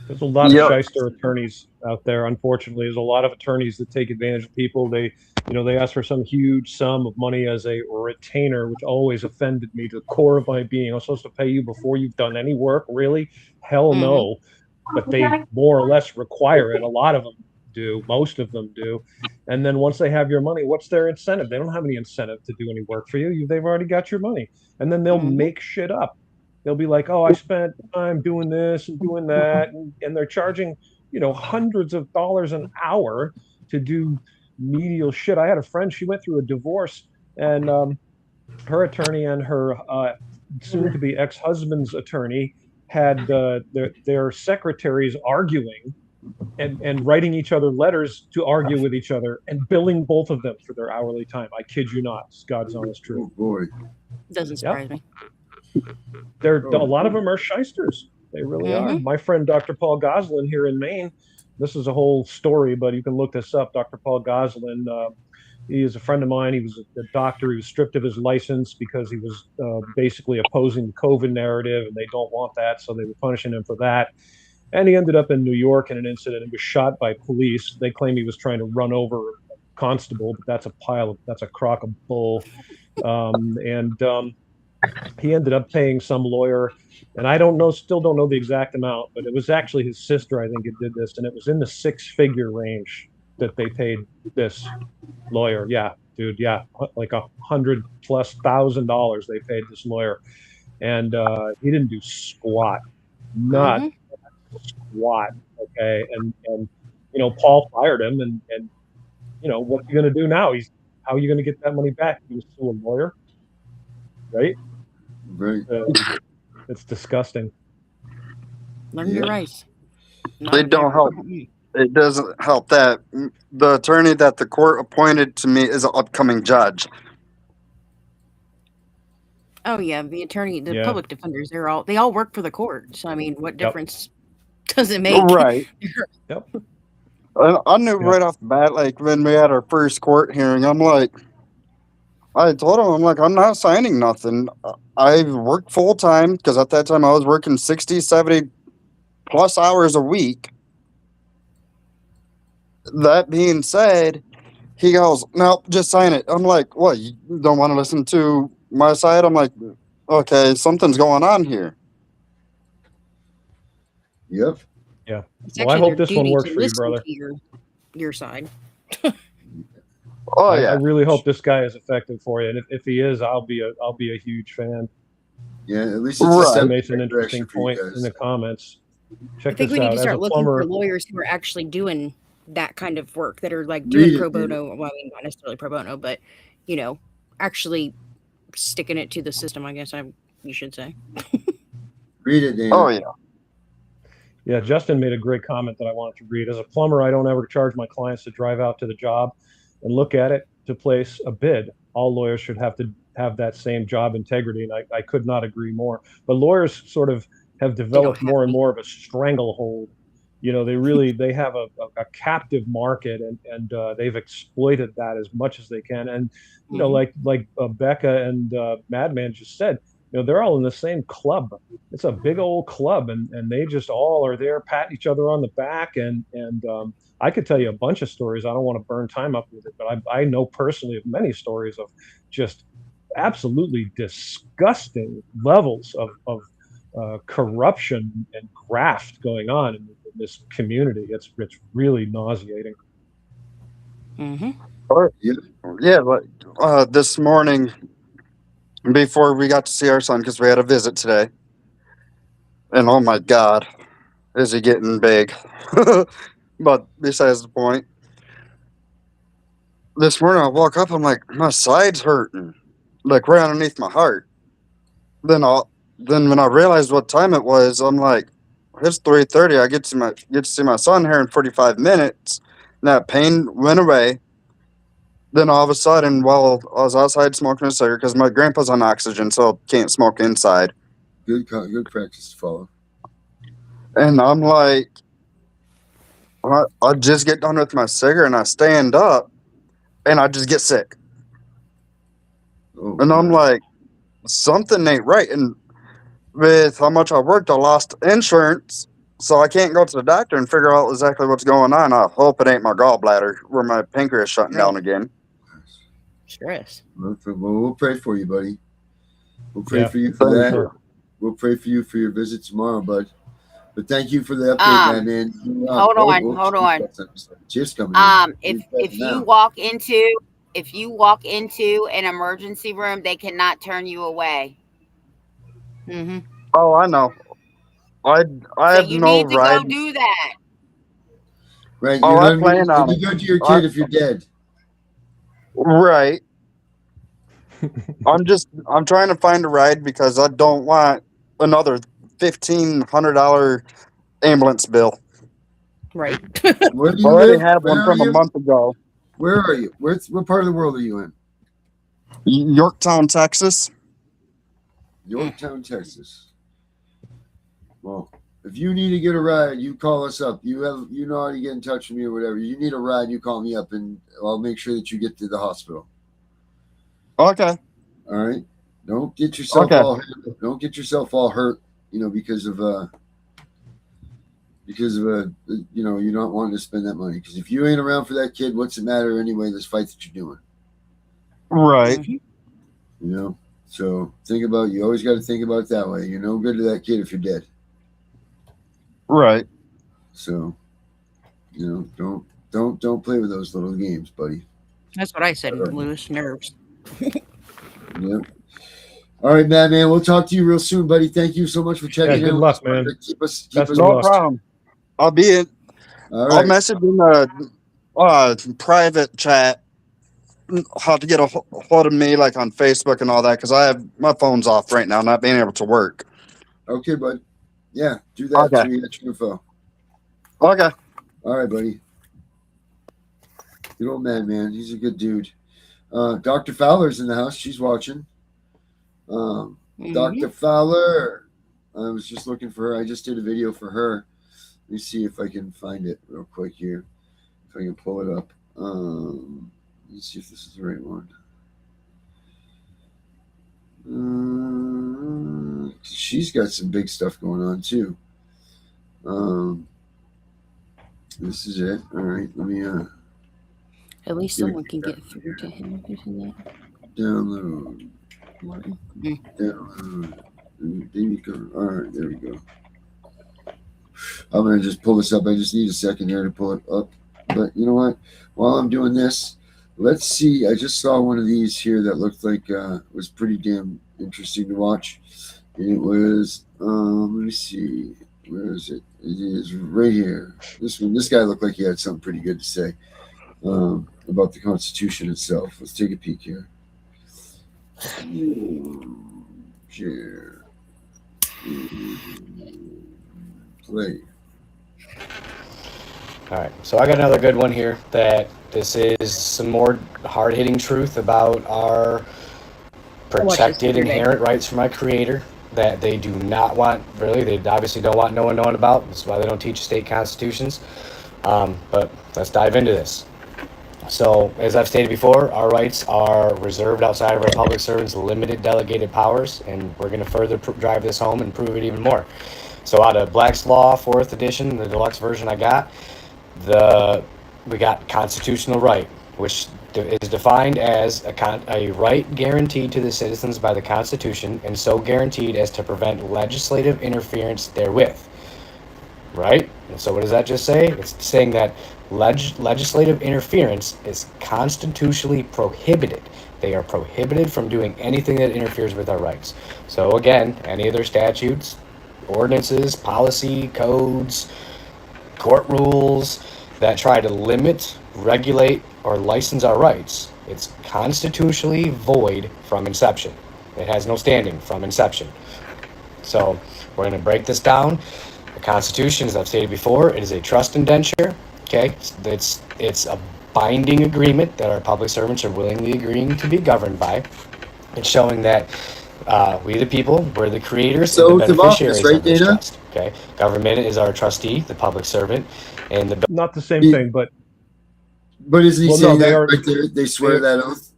There's a lot of shyster attorneys out there. Unfortunately, there's a lot of attorneys that take advantage of people. They ask for some huge sum of money as a retainer, which always offended me to the core of my being. I'm supposed to pay you before you've done any work? Really? Hell no. But they more or less require it. A lot of them do. Most of them do. And then once they have your money, what's their incentive? They don't have any incentive to do any work for you. They've already got your money. And then they'll make shit up. They'll be like, oh, I spent time doing this and doing that, and they're charging, hundreds of dollars an hour to do menial shit. I had a friend, she went through a divorce, and her attorney and her soon-to-be ex-husband's attorney had their secretaries arguing and writing each other letters to argue with each other and billing both of them for their hourly time. I kid you not. It's God's honest truth. Oh boy. Doesn't surprise me. A lot of them are shysters. They really are. My friend Dr. Paul Goslin here in Maine, this is a whole story, but you can look this up. Dr. Paul Goslin, he is a friend of mine. He was a doctor. He was stripped of his license because he was basically opposing the COVID narrative, and they don't want that, so they were punishing him for that. And he ended up in New York in an incident and was shot by police. They claim he was trying to run over a constable, but that's a crock of bull. He ended up paying some lawyer, and still don't know the exact amount, but it was actually his sister, I think, who did this, and it was in the six-figure range that they paid this lawyer. Yeah, dude, yeah, like $100,000+ they paid this lawyer, and he didn't do squat, not squat. Okay, and Paul fired him, and what's he gonna do now? How are you gonna get that money back? You sue a lawyer, right? Right. It's disgusting. Learn your rights. They don't help. It doesn't help that the attorney that the court appointed to me is an upcoming judge. Oh yeah, the public defenders, they all work for the court. So I mean, what difference does it make? Right. Yep. I knew right off the bat, like when we had our first court hearing, I told him, I'm not signing nothing. I worked full time because at that time I was working 60, 70 plus hours a week. That being said, he goes, no, just sign it. I'm like, what? You don't want to listen to my side? I'm like, okay, something's going on here. Yep. Yeah. Well, I hope this one works for you, brother. Your side. Oh yeah. I really hope this guy is effective for you, and if he is, I'll be a huge fan. Yeah, at least it's makes an interesting point in the comments. I think we need to start looking for lawyers who are actually doing that kind of work, that are like doing pro bono. Well, I mean, not necessarily pro bono, but actually sticking it to the system. I guess you should say. Read it, Dan. Oh yeah. Yeah, Justin made a great comment that I wanted to read. As a plumber, I don't ever charge my clients to drive out to the job and look at it to place a bid. All lawyers should have to have that same job integrity, and I could not agree more. But lawyers sort of have developed more and more of a stranglehold. They have a captive market, and they've exploited that as much as they can. And like Becca and Madman just said, they're all in the same club. It's a big old club, and they just all are there patting each other on the back. And I could tell you a bunch of stories. I don't want to burn time up with it, but I know personally of many stories of just absolutely disgusting levels of corruption and graft going on in this community. It's really nauseating. Yeah, but this morning, before we got to see our son, because we had a visit today, and oh my God, is he getting big? But besides the point, this morning I woke up, I'm like, my side's hurting, like right underneath my heart. Then when I realized what time it was, I'm like, it's 3:30. I get to see my son here in 45 minutes. And that pain went away. Then all of a sudden, while I was outside smoking a cigarette, because my grandpa's on oxygen, so can't smoke inside. Good practice to follow. And I'm like, I just get done with my cigarette and I stand up and I just get sick. And I'm like, something ain't right. And with how much I worked, I lost insurance, so I can't go to the doctor and figure out exactly what's going on. I hope it ain't my gallbladder where my pancreas shutting down again. Stress. We'll pray for you, buddy. We'll pray for you for that. We'll pray for you for your visit tomorrow, bud. But thank you for the update, man. Hold on. Just coming. If you walk into an emergency room, they cannot turn you away. Oh, I know. I So have you no need to right. go do that. Right. Oh, You're I not plan on be it. good to your kid if you're dead. Right. I'm trying to find a ride because I don't want another $1,500 ambulance bill. Right. Where do I you already live? had Where one are from a you? month ago. Where are you? What part of the world are you in? Yorktown, Texas. Yorktown, Texas. Well, if you need to get a ride, you call us up. You know how to get in touch with me or whatever. You need a ride, you call me up, and I'll make sure that you get to the hospital. Okay. All right. Don't get yourself all hurt. Because of you not wanting to spend that money. Because if you ain't around for that kid, what's it matter anyway? This fight that you're doing. Right. So think about. You always got to think about it that way. You're no good to that kid if you're dead. Right. So, don't play with those little games, buddy. That's what I said. Lewis nerves. Yep. All right, man. We'll talk to you real soon, buddy. Thank you so much for checking in. Good luck, man. Keep us No problem. I'll be in. All I'll right. message in the private chat how to get a hold of me, like on Facebook and all that, because my phone's off right now, not being able to work. Okay, bud. Yeah, do that. Okay. So you get your info. Okay. All right, buddy. Good old man. He's a good dude. Dr. Fowler's in the house. She's watching. Dr. Fowler. I was just looking for her. I just did a video for her. Let me see if I can find it real quick here. If I can pull it up. Let's see if this is the right one. She's got some big stuff going on too. This is it. All right, let me At least someone can get through to him. download. Download. All right, there we go. I'm gonna just pull this up. I just need a second here to pull it up. But you know what? While I'm doing this, let's see. I just saw one of these here that looked like was pretty damn interesting to watch. And it was let me see. Where is it? It is right here. This one. This guy looked like he had something pretty good to say about the Constitution itself. Let's take a peek here. Share. Play. All right, so I got another good one here. That this is some more hard-hitting truth about our protected inherent rights from our Creator that they do not want. Really, they obviously don't want no one knowing about. That's why they don't teach state constitutions. But let's dive into this. So, as I've stated before, our rights are reserved outside of our public servants' limited delegated powers, and we're going to further drive this home and prove it even more. So, out of Black's Law, 4th edition, the deluxe version I got, we got constitutional right, which is defined as a right guaranteed to the citizens by the Constitution, and so guaranteed as to prevent legislative interference therewith. Right? And so what does that just say? It's saying that legislative interference is constitutionally prohibited. They are prohibited from doing anything that interferes with our rights. So again, any of their statutes, ordinances, policy, codes, court rules that try to limit, regulate, or license our rights, it's constitutionally void from inception. It has no standing from inception. So we're going to break this down. The Constitution, as I've stated before, it is a trust indenture. Okay, it's a binding agreement that our public servants are willingly agreeing to be governed by. It's showing that we the people, we're the creators and the beneficiaries of this trust. Okay, government is our trustee, the public servant, and the not the same thing, but isn't he saying that right there? They swear that oath.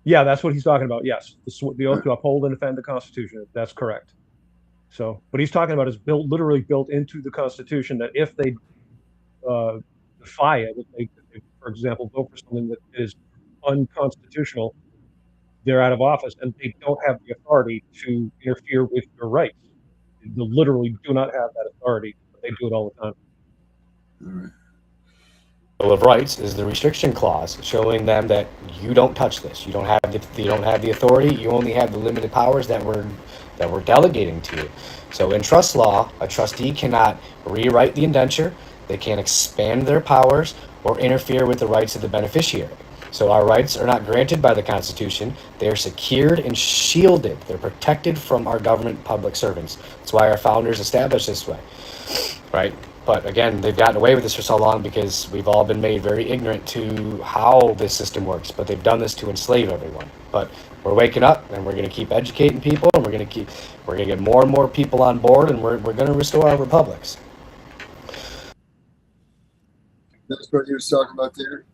Yeah, that's what he's talking about. Yes, the oath to uphold and defend the Constitution. That's correct. So, what he's talking about is literally built into the Constitution that if they defy it, if they, for example, vote for something that is unconstitutional, they're out of office and they don't have the authority to interfere with your rights. They literally do not have that authority, but they do it all the time. All right. Bill of Rights is the restriction clause, showing them that you don't touch this. You don't have the authority. You only have the limited powers that were that we're delegating to you. So in trust law, a trustee cannot rewrite the indenture, they can't expand their powers, or interfere with the rights of the beneficiary. So our rights are not granted by the Constitution. They are secured and shielded. They're protected from our government public servants. That's why our founders established this way, right? But again, they've gotten away with this for so long because we've all been made very ignorant to how this system works. But they've done this to enslave everyone. But we're waking up, and we're going to keep educating people, and we're going to get more and more people on board, and we're going to restore our republics. That's what he was talking about there.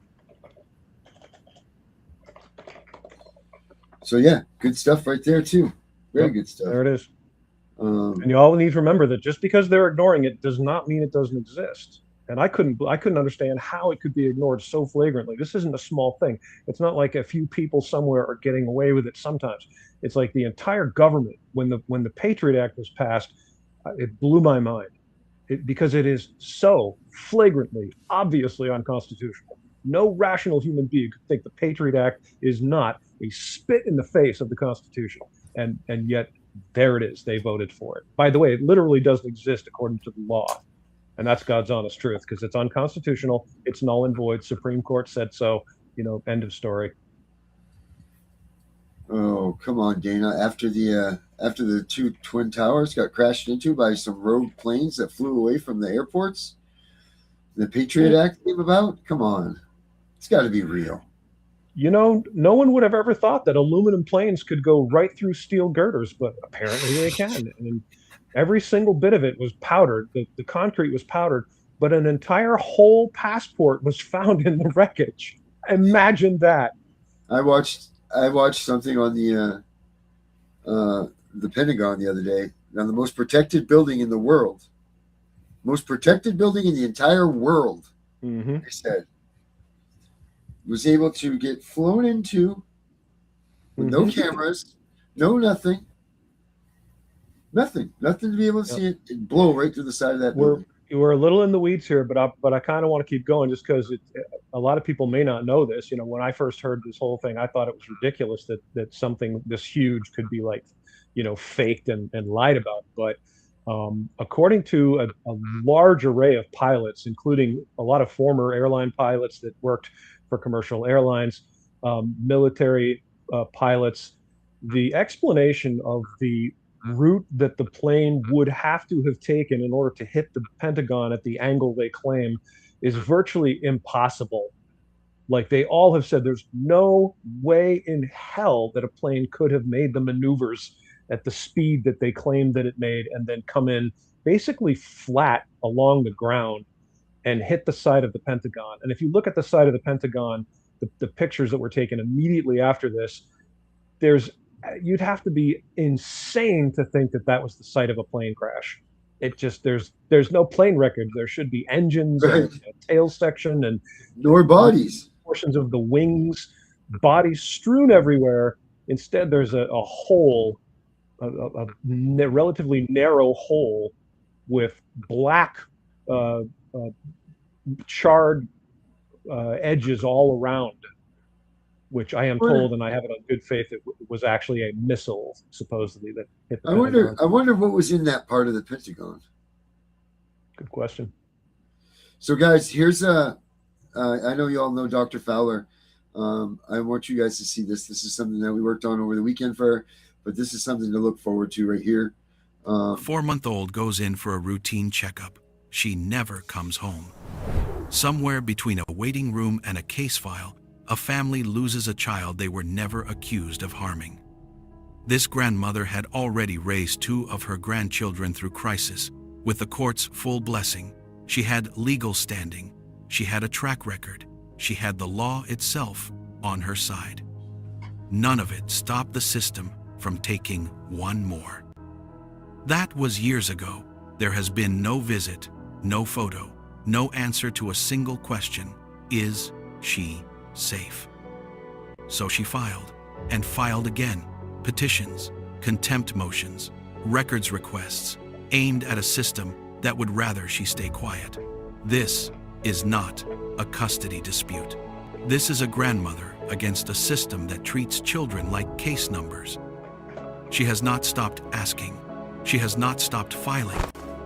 So yeah, good stuff right there too. Very good stuff. There it is. And you all need to remember that just because they're ignoring it does not mean it doesn't exist. And I couldn't understand how it could be ignored so flagrantly. This isn't a small thing. It's not like a few people somewhere are getting away with it sometimes. It's like the entire government. When the Patriot Act was passed, it blew my mind. Because it is so flagrantly, obviously unconstitutional. No rational human being could think the Patriot Act is not a spit in the face of the Constitution. And yet, there it is. They voted for it. By the way, it literally doesn't exist according to the law. And that's God's honest truth, because it's unconstitutional. It's null and void. Supreme Court said so. End of story. Oh, come on, Dana. After the two Twin Towers got crashed into by some rogue planes that flew away from the airports, the Patriot Act came about? Come on. It's got to be real. No one would have ever thought that aluminum planes could go right through steel girders, but apparently they can. And every single bit of it was powdered. The concrete was powdered, but an entire whole passport was found in the wreckage. Imagine that. I watched something on the Pentagon the other day. Now, the most protected building in the world, most protected building in the entire world, they said, was able to get flown into with no cameras, no nothing to be able to see it blow right through the side of that building. We're a little in the weeds here, but I kind of want to keep going just because a lot of people may not know this. When I first heard this whole thing, I thought it was ridiculous that something this huge could be faked and lied about. But according to a large array of pilots, including a lot of former airline pilots that worked for commercial airlines, military pilots, the explanation of the route that the plane would have to have taken in order to hit the Pentagon at the angle they claim is virtually impossible. Like, they all have said there's no way in hell that a plane could have made the maneuvers at the speed that they claimed that it made and then come in basically flat along the ground and hit the side of the Pentagon. And if you look at the side of the Pentagon, the pictures that were taken immediately after this, you'd have to be insane to think that was the site of a plane crash. It just, there's no plane wreckage. There should be engines and a tail section and nor bodies, portions of the wings, bodies strewn everywhere. Instead, there's a hole, a relatively narrow hole with black charred edges all around, which I am told, and I have it on good faith, it was actually a missile supposedly that hit the Pentagon. I wonder what was in that part of the Pentagon. Good question. So guys, here's I know you all know Dr. Fowler. I want you guys to see this. This is something that we worked on over the weekend but this is something to look forward to right here. 4-month-old goes in for a routine checkup. She never comes home. Somewhere between a waiting room and a case file, a family loses a child they were never accused of harming. This grandmother had already raised 2 of her grandchildren through crisis. With the court's full blessing, she had legal standing, she had a track record, she had the law itself on her side. None of it stopped the system from taking one more. That was years ago. There has been no visit, no photo, no answer to a single question. Is she safe? So she filed, and filed again, petitions, contempt motions, records requests, aimed at a system that would rather she stay quiet. This is not a custody dispute. This is a grandmother against a system that treats children like case numbers. She has not stopped asking. She has not stopped filing.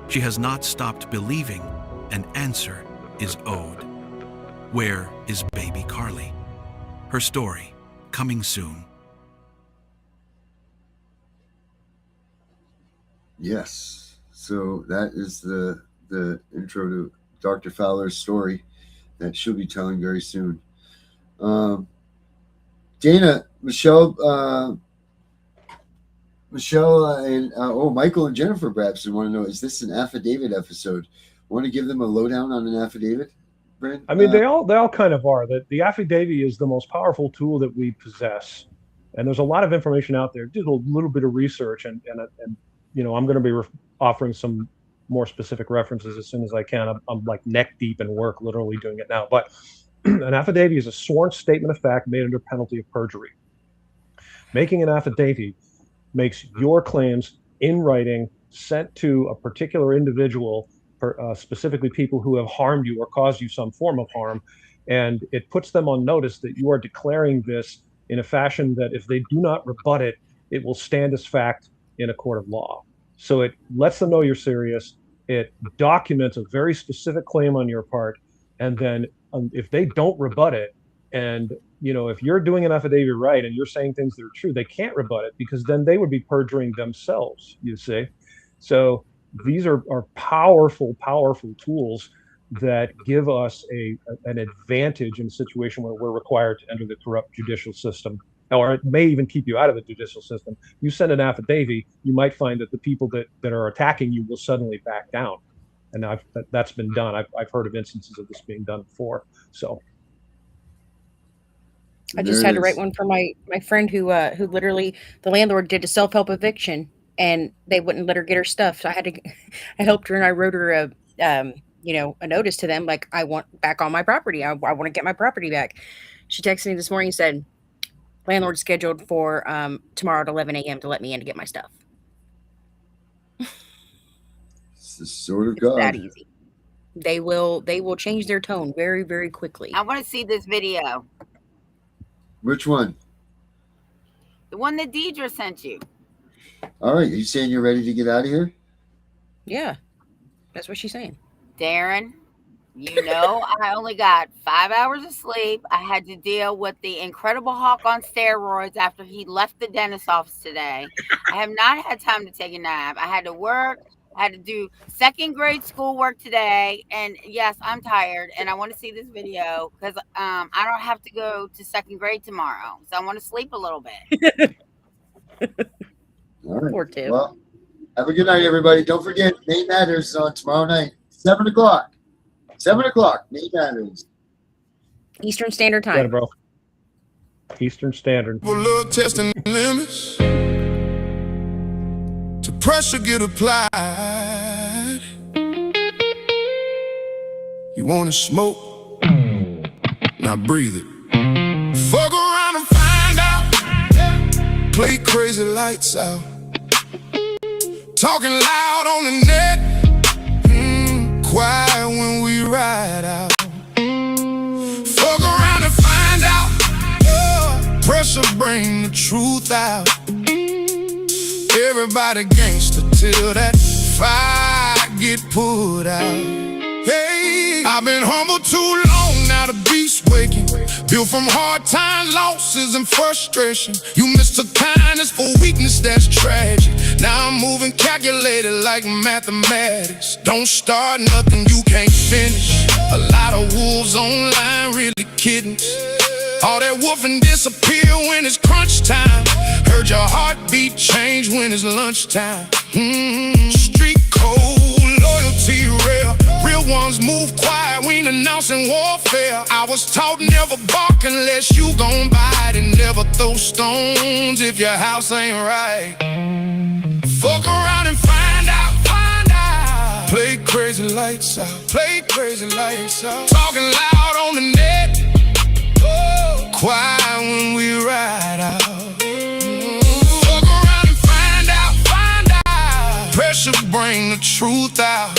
She has not stopped believing an answer is owed. Where is baby Carly? Her story, coming soon. Yes. So that is the intro to Dr. Fowler's story that she'll be telling very soon. Dana, Michelle, and Michael and Jennifer perhaps want to know, is this an affidavit episode? Want to give them a lowdown on an affidavit, Brent? I mean, they all kind of are. The affidavit is the most powerful tool that we possess, and there's a lot of information out there. Did a little bit of research, and you know, I'm going to be offering some more specific references as soon as I can. I'm like neck deep in work, literally doing it now. But an affidavit is a sworn statement of fact made under penalty of perjury. Making an affidavit makes your claims in writing sent to a particular individual, specifically people who have harmed you or caused you some form of harm, and it puts them on notice that you are declaring this in a fashion that if they do not rebut it, it will stand as fact in a court of law. So it lets them know you're serious. It documents a very specific claim on your part, and then if they don't rebut it, and you know, if you're doing an affidavit right and you're saying things that are true, they can't rebut it, because then they would be perjuring themselves, you see. So these are powerful tools that give us an advantage in a situation where we're required to enter the corrupt judicial system, or it may even keep you out of the judicial system. You send an affidavit, you might find that the people that are attacking you will suddenly back down. And that's been done. I've heard of instances of this being done before. So I just had to write one for my friend who literally, the landlord did a self-help eviction and they wouldn't let her get her stuff. So I helped her, and I wrote her a notice to them, like, I want back on my property. I want to get my property back. She texted me this morning and said, landlord scheduled for tomorrow at 11 a.m. to let me in to get my stuff. It's the sword of God. That easy. They will change their tone very, very quickly. I want to see this video. Which one? The one that Deidre sent you. All right. Are you saying you're ready to get out of here? Yeah. That's what she's saying. Darren, you know, I only got 5 hours of sleep. I had to deal with the Incredible Hulk on steroids after he left the dentist's office today. I have not had time to take a nap. I had to work. I had to do second grade schoolwork today. And yes, I'm tired, and I want to see this video because I don't have to go to second grade tomorrow. So I want to sleep a little bit. All right. Or two. Well, have a good night, everybody. Don't forget, May Matters on tomorrow night, 7 o'clock. 7 o'clock, May Matters. Eastern Standard Time. Yeah, bro. Eastern Standard. Look, testing limits. To pressure get applied. You want to smoke? Now breathe it. Fuck around and find out. Play crazy lights out. Talking loud on the net. Quiet when we ride out. Fuck around and find out. Pressure bring the truth out. Everybody gangster till that fire get put out. Hey, I've been humble too long, now the beast waking. Built from hard times, losses, and frustration. You mistook kindness for weakness, that's tragic. Now I'm moving calculated like mathematics. Don't start nothing you can't finish. A lot of wolves online, really kiddings. All that woofing disappear when it's crunch time. Heard your heartbeat change when it's lunchtime. Street code, loyalty real. Real ones move quiet, we ain't announcing warfare. I was taught never bark unless you gon' bite, and never throw stones if your house ain't right. Fuck around and find out, find out. Play crazy lights out, play crazy lights out. Talking loud on the net. Quiet when we ride out. Fuck around and find out, find out. Pressure bring the truth out.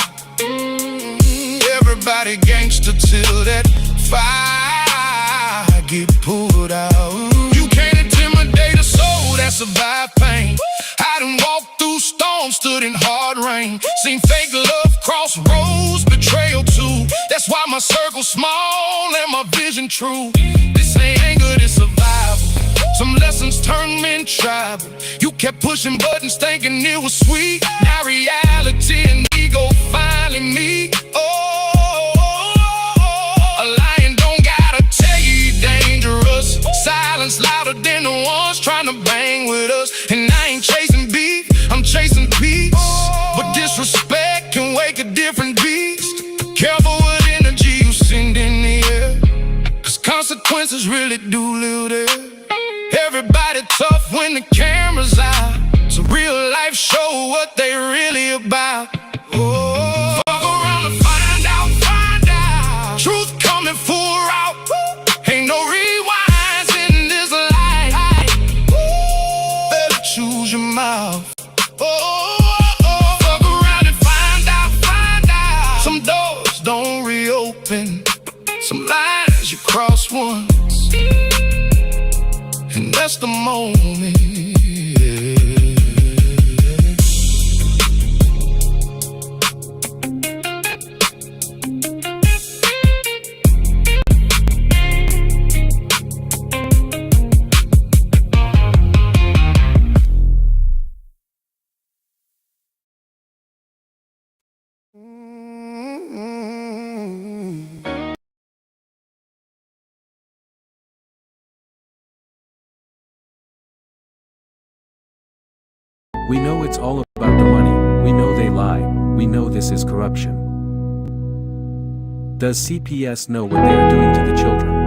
Everybody gangster till that fire get put out. You can't intimidate a soul that survived pain. I done walked through storms, stood in hard rain, seen fake love cross roads, betrayal too. That's why my circle's small and my vision true. This ain't anger, this survival. Some lessons turned men tribal. You kept pushing buttons thinking it was sweet. Now reality and ego finally meet. A lion don't gotta tell you you're dangerous. Silence louder than the ones trying to bang with us. And I ain't chasing beef, I'm chasing peace. But disrespect can wake a different beast. Careful what energy you send in the air, 'cause consequences really do live there. Everybody tough when the camera's out, so real life show what they really about. Oh, fuck around and find out, find out. Truth coming full out. Ain't no rewinds in this life. Better choose your mouth. Fuck around and find out, find out. Some doors don't reopen, some lines you cross once, and that's the moment. We know it's all about the money, we know they lie, we know this is corruption. Does CPS know what they are doing to the children?